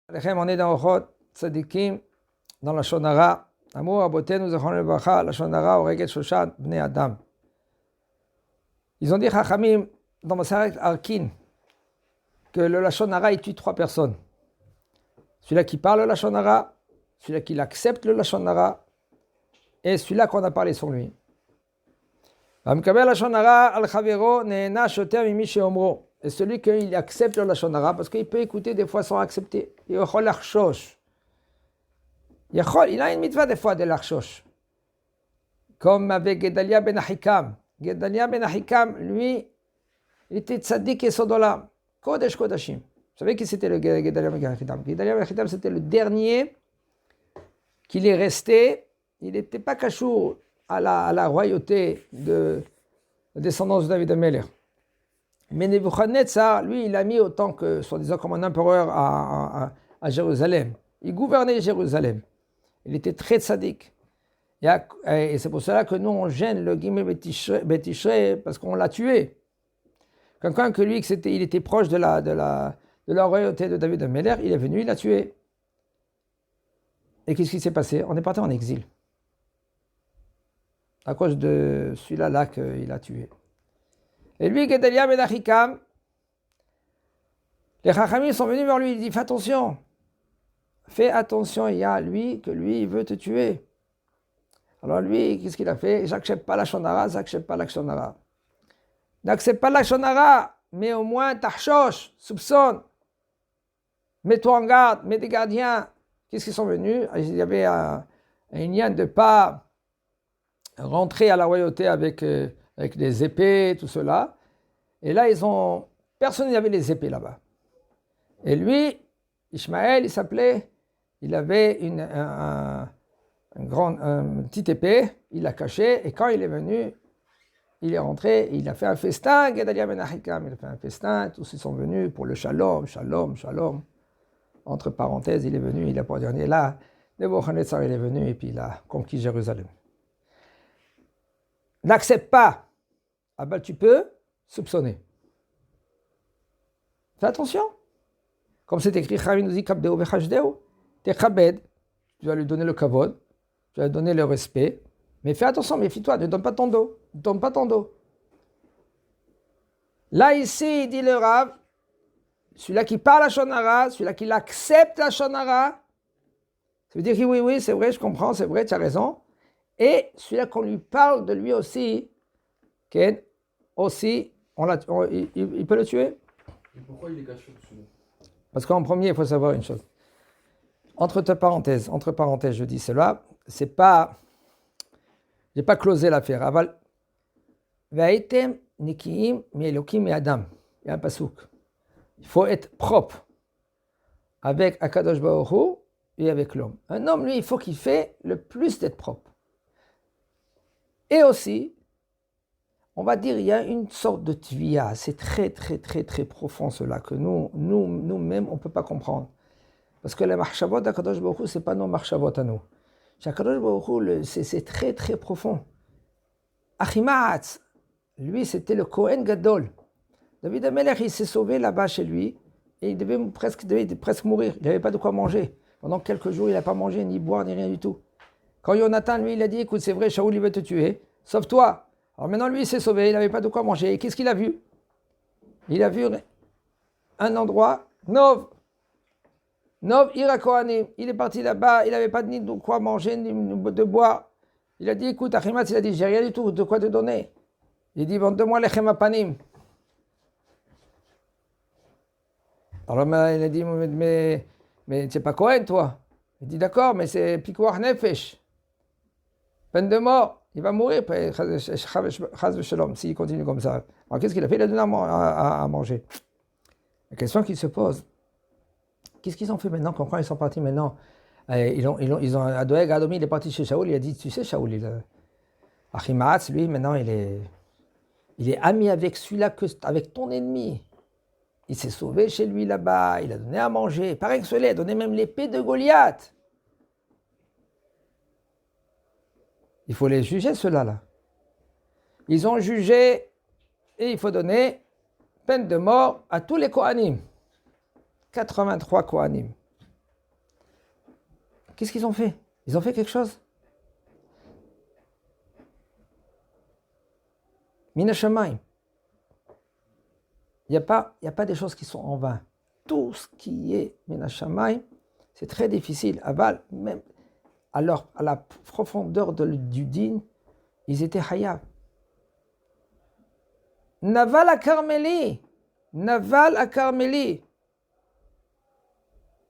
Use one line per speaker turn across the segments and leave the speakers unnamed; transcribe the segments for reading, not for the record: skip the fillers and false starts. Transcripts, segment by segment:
On est dans Orot, Tzadikim, dans la Shonara. Amour, Abotenu, Zechron Levacha, la Shonara, Oreget Shoshan, Bnei Adam. Ils ont dit, Chachamim, dans Maseret Arkin, que le Lashon Hara, il tue 3 personnes. Celui-là qui parle le Lashon Hara, celui-là qui accepte le Lashon Hara, et celui-là qu'on a parlé sur lui. Et celui qui accepte le Lashon Hara, parce qu'il peut écouter des fois sans accepter. Il a une mitzvah des fois de l'archosh. Comme avec Gedalia ben Ahikam. Gedalia ben Ahikam, lui, il était tzaddik et sodolam. Kodesh Kodashim. Vous savez qui c'était le Gedalia ben Ahikam? Gedalia ben Ahikam, c'était le dernier qu'il est resté. Il n'était pas cachour à la royauté de descendance de David Ameler. Mais Nebuchadnezzar, lui, il a mis autant que, soi-disant, comme un empereur à Jérusalem. Il gouvernait Jérusalem. Il était très tzaddik. Et c'est pour cela que nous, on gêne le Gimel Betishrei parce qu'on l'a tué. Quelqu'un que lui, il était proche de la royauté de David Ameler, il est venu, il l'a tué. Et qu'est-ce qui s'est passé? On est parti en exil. À cause de celui-là qu'il a tué. Et lui, Gedalia ben Ahikam, les Chachamim sont venus vers lui, il dit, fais attention, il y a lui, que lui, il veut te tuer. Alors lui, qu'est-ce qu'il a fait? J'accepte pas la Shonara, N'accepte pas la Shonara, mais au moins t'archoche, soupçonne. Mets-toi en garde, mets des gardiens. Qu'est-ce qu'ils sont venus? Il y avait un lien de ne pas rentrer à la royauté avec des épées, tout cela. Et là, personne n'avait les épées là-bas. Et lui, Ishmaël, il s'appelait, il avait une petite épée, il l'a cachée, et quand il est venu, il est rentré, il a fait un festin, Gedalia ben Ahikam, il a fait un festin, tous ils sont venus pour le shalom. Entre parenthèses, il est venu, il a pas dit, et là, Nebuchadnezzar, il est venu, et puis il a conquis Jérusalem. N'accepte pas. Ah ben tu peux soupçonner. Fais attention. Comme c'est écrit, tu vas lui donner le kavod, tu vas lui donner le respect, mais fais attention, méfie-toi, ne donne pas ton dos. Là, ici, il dit le Rav, celui-là qui parle à Shonara, celui-là qui accepte la Shonara, ça veut dire que oui, c'est vrai, je comprends, c'est vrai, tu as raison. Et celui-là qu'on lui parle de lui aussi, il peut le tuer.
Et pourquoi il est caché dessus?
Parce qu'en premier, il faut savoir une chose. Entre parenthèses, je dis cela, c'est pas, j'ai pas closé l'affaire. Aval, Vaitem nikiim mi Adam. Il y a un pasouk. Il faut être propre avec Akadosh Baruch Hu et avec l'homme. Un homme, lui, il faut qu'il fait le plus d'être propre. Et aussi, on va dire, il y a une sorte de tvia, c'est très, très, très, très profond cela, que nous-mêmes, on ne peut pas comprendre. Parce que les marchavot d'Akadosh Baruch Hu, ce n'est pas nos marchavot à nous. Akadosh Baruch Hu, c'est très, très profond. Achimaatz, lui, c'était le Kohen Gadol. David Ameler, il s'est sauvé là-bas chez lui, et il devait presque mourir. Il n'avait pas de quoi manger. Pendant quelques jours, il n'a pas mangé, ni boire, ni rien du tout. Quand Jonathan, lui, il a dit, écoute, c'est vrai, Shaoul, il veut te tuer, sauve-toi. Alors maintenant, lui, il s'est sauvé, il n'avait pas de quoi manger. Et qu'est-ce qu'il a vu? Il a vu un endroit, Nov Ira Kohanim. Il est parti là-bas, il n'avait pas ni de quoi manger, ni de boire. Il a dit, écoute, Achimat, il a dit, j'ai rien du tout, de quoi te donner. Il dit, vende-moi les chemapanim. Alors il a dit, mais tu n'es pas Kohen, toi? Il dit, d'accord, mais c'est Pikuach Nefesh. Peine de mort. Il va mourir, s'il continue comme ça. Alors qu'est-ce qu'il a fait? Il a donné à manger. La question qui se pose, qu'est-ce qu'ils ont fait maintenant quand ils sont partis maintenant? Ils ont Adoeg Adomi, il est parti chez Shaoul, il a dit, tu sais Shaoul, Achimaatz, lui, maintenant il est ami avec celui-là, avec ton ennemi. Il s'est sauvé chez lui là-bas, il a donné à manger. Pareil que cela, il a donné même l'épée de Goliath. Il faut les juger, ceux-là. Ils ont jugé et il faut donner peine de mort à tous les Kohanim. 83 Kohanim. qu'est-ce qu'ils ont fait? Ils ont fait quelque chose? Mina Shamayim. Il n'y a pas des choses qui sont en vain. Tout ce qui est Mina Shamayim, c'est très difficile. Aval, même à la profondeur du din, ils étaient hayab. Naval à Carmélie.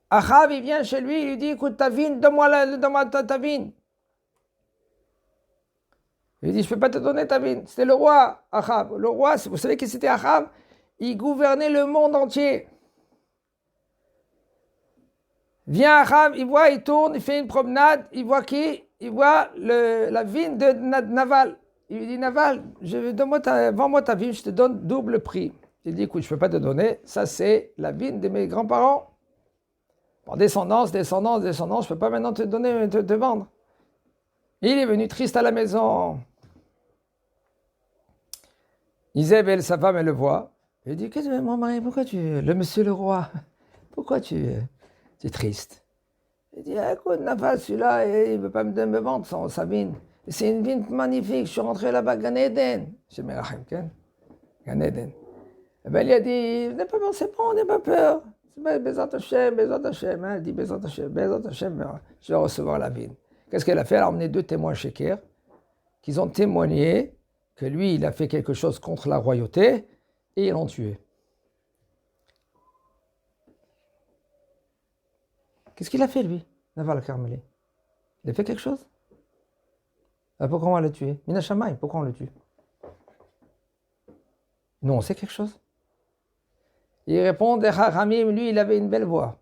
Achav, il vient chez lui, il lui dit, écoute, ta vigne, donne-moi ta vigne. Il dit, je ne peux pas te donner ta vigne. C'était le roi, Achav. Le roi, vous savez qui c'était Achav? Il gouvernait le monde entier. Vient Achav, il voit, il tourne, il fait une promenade, il voit qui? Il voit la vigne de Naval. Il lui dit, Naval, vends-moi ta vigne, je te donne double prix. Il dit, écoute, je ne peux pas te donner, ça c'est la vigne de mes grands-parents. Par descendance, je ne peux pas maintenant te vendre. Il est venu triste à la maison. Isabelle, sa femme, elle le voit. Il dit, qu'est-ce que mon mari, pourquoi le monsieur le roi, pourquoi tu es triste? Il dit, écoute, Naval, celui-là, il ne veut pas me vendre sa vigne. C'est une vigne magnifique, je suis rentré là-bas, Gan Eden. Chez Merachim, Gan Eden. Eh bien, il a dit, n'aie pas peur, c'est bon, n'aie pas peur. Bezat Hashem. Elle dit, Bezat Hashem, je vais recevoir la vigne. Qu'est-ce qu'elle a fait? Elle a emmené 2 témoins Sheker, qui ont témoigné que lui, il a fait quelque chose contre la royauté, et ils l'ont tué. Qu'est-ce qu'il a fait, lui, Naval Carmeli? Il a fait quelque chose? Pourquoi on va le tuer? Mina Shamayim, pourquoi on le tue? Nous, on sait quelque chose. Il répond, Hamim, lui, il avait une belle voix.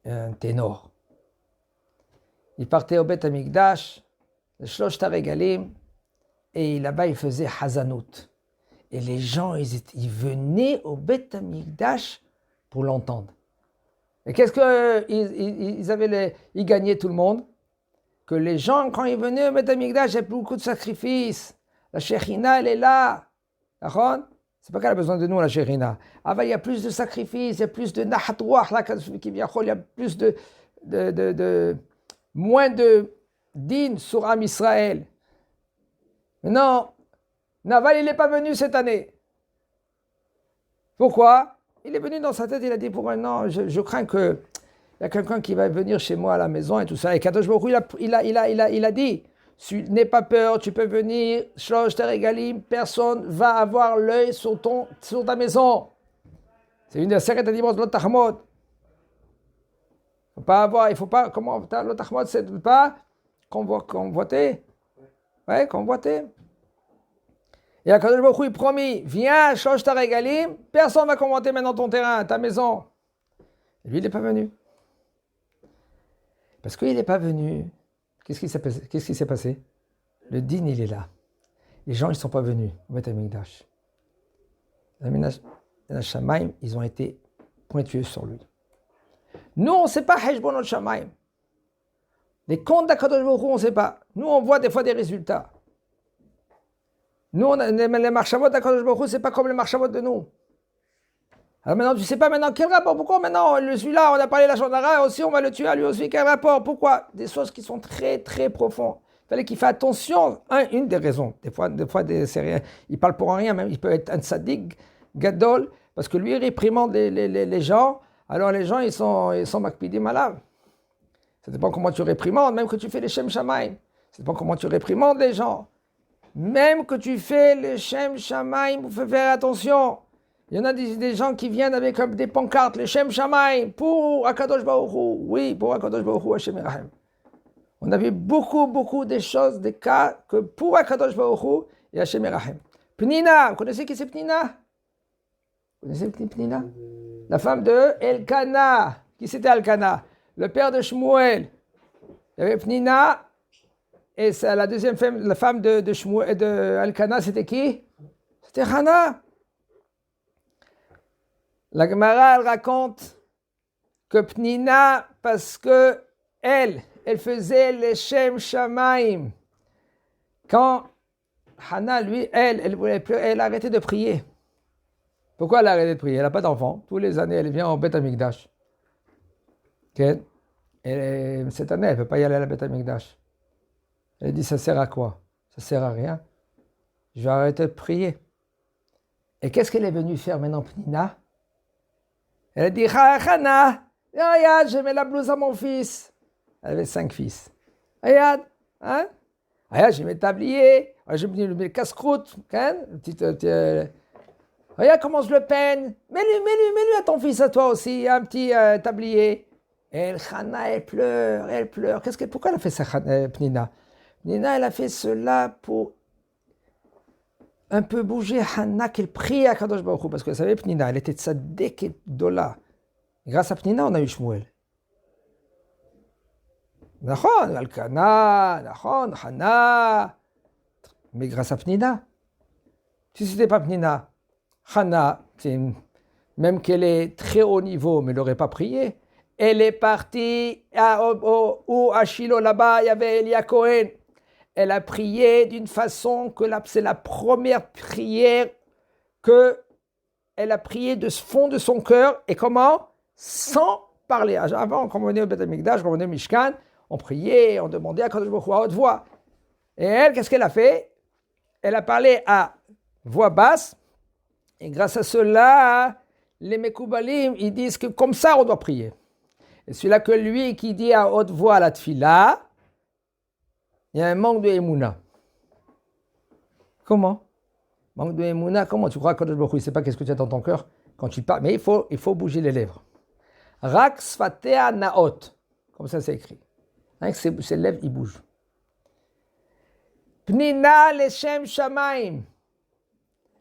Un ténor. Il partait au Beth Amikdash, le Shlosh Taregalim, et là-bas, il faisait Hazanout. Et les gens, ils venaient au Beth Amikdash pour l'entendre. Et qu'est-ce ils gagnaient tout le monde? Que les gens, quand ils venaient au Beth Amikdash, il y avait beaucoup de sacrifices. La Shekhinah, elle est là. D'accord? C'est pas qu'elle a besoin de nous, la Shekhinah. Ah ben, il y a plus de sacrifices, il y a plus de nahatouach, il y a plus moins de din sur Am Israël. Mais non, Naval, il n'est pas venu cette année. Pourquoi? Il est venu dans sa tête, il a dit, pour maintenant, je crains que il y a quelqu'un qui va venir chez moi à la maison et tout ça. Et Kadosh Baruch Hu, il a dit, n'aie pas peur, tu peux venir, Shlosh Teregalim, personne va avoir l'œil sur ta maison. C'est une des secrètes d'Adimos de l'Otachmod. Il faut pas, comment, l'Otachmod, c'est de pas convoiter. Ouais, convoiter. Et Kadosh Baruch Hu, il promis, viens, Shlosh Teregalim, personne ne va convoiter maintenant ton terrain, ta maison. Et lui, il n'est pas venu. Parce qu'il n'est pas venu. Qu'est-ce qui s'est passé? Le din, il est là. Les gens, ils ne sont pas venus au Beth Amikdash. Les Shamaim, ils ont été pointueux sur lui. Nous, on ne sait pas Heshbonot Shamaim. Les comptes d'Akadosh Baruch Hu, on ne sait pas. Nous, on voit des fois des résultats. Nous, les marchavot d'Akadosh Baruch Hu, ce n'est pas comme les marchavot de nous. Alors maintenant, tu ne sais pas maintenant quel rapport, pourquoi maintenant celui-là, on a parlé de la Shonara, aussi on va le tuer à lui aussi, quel rapport, pourquoi? Des choses qui sont très très profondes. Il fallait qu'il fasse attention, une des raisons, des fois il parle pour rien, même il peut être un tzaddik, gadol, parce que lui il réprimande les gens, alors les gens ils sont makpidim alav. Ça dépend comment tu réprimandes, même que tu fais les Shem Shamaim. Ça dépend comment tu réprimandes les gens. Même que tu fais les Shem Shamaim, il faut faire attention. Il y en a des gens qui viennent avec des pancartes, les Shem Shamaim, pour Akadosh Baruch Hu. Oui, pour Akadosh Baruch Hu, Hashem Erachem. On a vu beaucoup des choses, des cas que pour Akadosh Baruch Hu et Hashem Erachem. Pnina, vous connaissez qui c'est Pnina? Vous connaissez Pnina? La femme de Elkana. Qui c'était Elkana? Le père de Shmuel. Il y avait Pnina, et la deuxième femme, la femme de Shmuel, de Elkana, c'était qui? C'était Hana. La Gemara, elle raconte que Pnina, parce que elle faisait les Shem Shamaim. Quand Hana, lui, elle a arrêté de prier. Pourquoi elle a arrêté de prier? Elle n'a pas d'enfant. Tous les années, elle vient au Beth Amikdash. Okay. Et cette année, elle ne peut pas y aller à la Beth Amikdash. Elle dit, ça sert à quoi? Ça sert à rien. Je vais arrêter de prier. Et qu'est-ce qu'elle est venue faire maintenant, Pnina? Elle a dit, Chana, regarde, je mets la blouse à mon fils. Elle avait 5 fils. Regarde, hein? Regarde, j'ai mes tabliers, j'ai mis le casse-croûte, hein? Regarde comment je le peine. Mets-lui à ton fils, à toi aussi, un petit tablier. Et elle, Chana, elle pleure. Pourquoi elle a fait ça, Pnina? Pnina, elle a fait cela pour un peu bouger Hana, qu'elle prie à Kadosh Baruch Hu, parce que vous savez, Pnina, elle était tzaddik et dola. Grâce à Pnina, on a eu Shmuel. Nachon, Alkana, Nachon, Hana. Mais grâce à Pnina. Si ce n'était pas Pnina, Hana, même qu'elle est très haut niveau, mais elle n'aurait pas prié. Elle est partie à Shiloh, là-bas, il y avait Elia Cohen. Elle a prié d'une façon que c'est la première prière qu'elle a prié de ce fond de son cœur. Et comment? Sans parler. Avant, quand on venait au Beth Amikdash, quand on venait au Mishkan, on priait, on demandait à Kadosh Baruch Hu à haute voix. Et elle, qu'est-ce qu'elle a fait? Elle a parlé à voix basse. Et grâce à cela, les Mekoubalim, ils disent que comme ça, on doit prier. Et celui-là que lui qui dit à haute voix la tfila, il y a un manque de Emouna. Comment? Manque de Emouna, comment? Tu crois que Kadosh Baruch Hu ne sait pas qu'est-ce que tu as dans ton cœur quand tu parles? Mais il faut bouger les lèvres. Rak sfatea naot. Comme ça, c'est écrit. Avec ses lèvres, il bouge. Pnina leshem shamaim.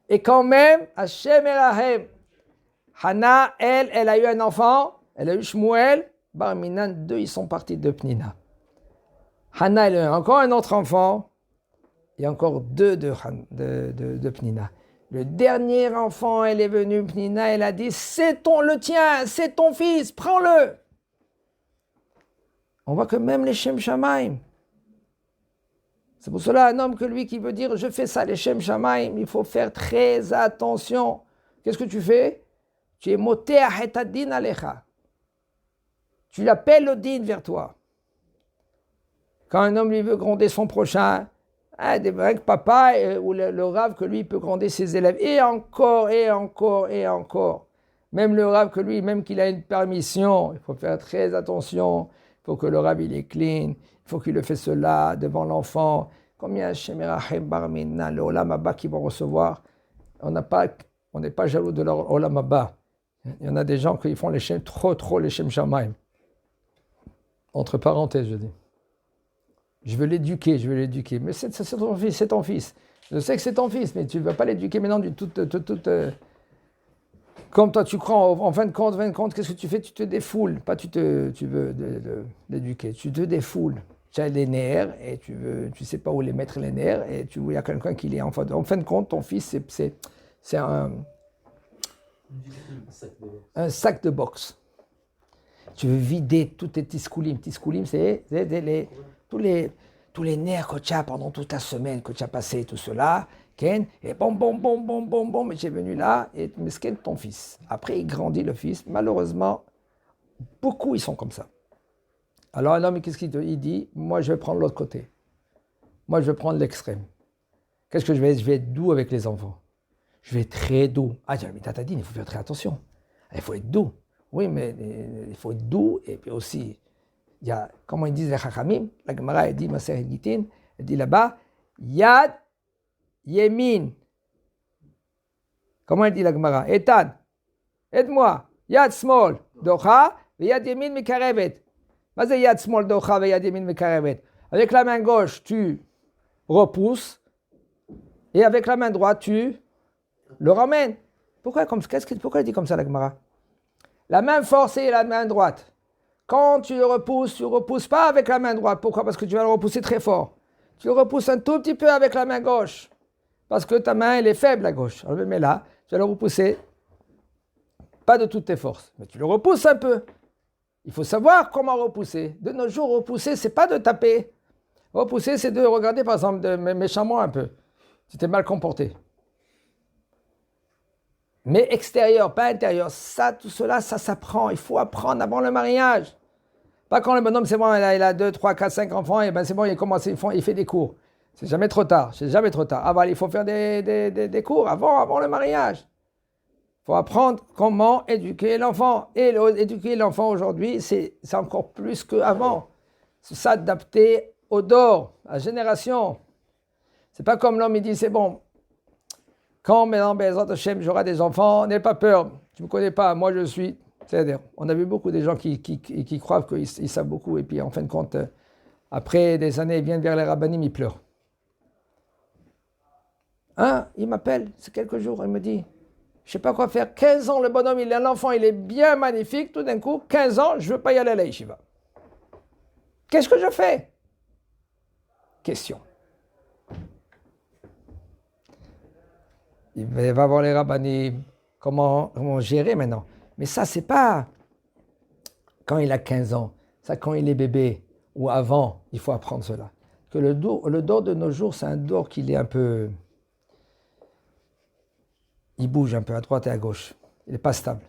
Et quand même, Hashem Elahem. Hana, elle a eu un enfant. Elle a eu Shmuel. Bar Minan, 2, ils sont partis de Pnina. Hana, elle a encore un autre enfant. Il y a encore 2 de Pnina. Le dernier enfant, elle est venue, Pnina, elle a dit, le tien, c'est ton fils, prends-le. On voit que même les Shem Shamaim, c'est pour cela un homme que lui qui veut dire, je fais ça, les Shem Shamaim, il faut faire très attention. Qu'est-ce que tu fais? Tu es moté à hetadin alecha. Tu l'appelles le din vers toi. Quand un homme lui veut gronder son prochain, des vrais papa ou le rave que lui peut gronder ses élèves, et encore. Même le rave que lui, même qu'il a une permission, il faut faire très attention. Il faut que le rave il est clean, il faut qu'il le fait cela devant l'enfant. Combien Shemerachem Barmina, le Olam Abba qui vont recevoir, on n'est pas jaloux de leur Olam Abba. Il y en a des gens qui font les Shem, trop les Shem Shamaim. Entre parenthèses, je dis. Je veux l'éduquer. Mais c'est ton fils. Je sais que c'est ton fils, mais tu ne vas pas l'éduquer maintenant du tout. Comme toi, tu crois, en fin de compte, qu'est-ce que tu fais? Tu te défoules. Pas tu veux l'éduquer. Tu te défoules. Tu as les nerfs et tu sais pas où les mettre les nerfs et il y a quelqu'un qui les en fin de compte, ton fils, c'est un sac de boxe. Tu veux vider tous tes tiskoulim. Tiskoulim, c'est tous les nerfs que tu as pendant toute ta semaine, que tu as passé, tout cela. Ken, et bon, mais j'ai venu là, et mesken ton fils. Après, il grandit le fils. Malheureusement, beaucoup, ils sont comme ça. Alors, un homme, qu'est-ce qu'il dit? Moi, je vais prendre l'autre côté. Moi, je vais prendre l'extrême. Qu'est-ce que je vais être doux avec les enfants. Je vais être très doux. Ah, mais t'as dit, il faut faire très attention. Il faut être doux. Oui, mais il faut être doux, et puis aussi, il y a, comment ils disent les Chachamim, la Gemara, elle dit, Maseret Gitin, elle dit là-bas, Yad Yemin. Comment elle dit la Gemara? Etan, aide-moi. Yad Smol, Docha, et Yad Yemin Mekarevet. Mais c'est Yad Smol, Docha, et Yad Yemin Mekarevet. Avec la main gauche, tu repousses, et avec la main droite, tu le ramènes. Pourquoi elle dit comme ça la Gemara? La main forcée et la main droite. Quand tu le repousses, tu ne repousses pas avec la main droite. Pourquoi? Parce que tu vas le repousser très fort. Tu le repousses un tout petit peu avec la main gauche. Parce que ta main, elle est faible, la gauche. Alors, mais là, tu vas le repousser. Pas de toutes tes forces. Mais tu le repousses un peu. Il faut savoir comment repousser. De nos jours, repousser, c'est pas de taper. Repousser, c'est de regarder, par exemple, méchamment un peu. Tu t'es mal comporté. Mais extérieur, pas intérieur. Ça, tout cela, ça s'apprend. Il faut apprendre avant le mariage. Pas quand le bonhomme, c'est bon, il a 2, 3, 4, 5 enfants, et ben c'est bon, il commence, il fait des cours. C'est jamais trop tard, c'est jamais trop tard. Ah bah, il faut faire des cours avant le mariage. Il faut apprendre comment éduquer l'enfant. Et éduquer l'enfant aujourd'hui, c'est encore plus qu'avant. C'est s'adapter au dehors, à la génération. C'est pas comme l'homme, il dit, c'est bon, quand maintenant, j'aurai des enfants, n'aie pas peur, tu ne me connais pas, moi je suis... C'est-à-dire, on a vu beaucoup de gens qui croient qu'ils savent beaucoup, et puis en fin de compte, après des années, ils viennent vers les rabbinim, ils pleurent. Il m'appelle, c'est quelques jours, il me dit, je ne sais pas quoi faire, 15 ans, le bonhomme, il est un enfant, il est bien magnifique, tout d'un coup, 15 ans, je ne veux pas y aller à la yeshiva. Qu'est-ce que je fais? Question. Il va voir les rabbinim, comment gérer maintenant. Mais ça, c'est pas quand il a 15 ans, ça quand il est bébé ou avant, il faut apprendre cela. Que le dor de nos jours, c'est un dor qui est un peu... Il bouge un peu à droite et à gauche. Il n'est pas stable.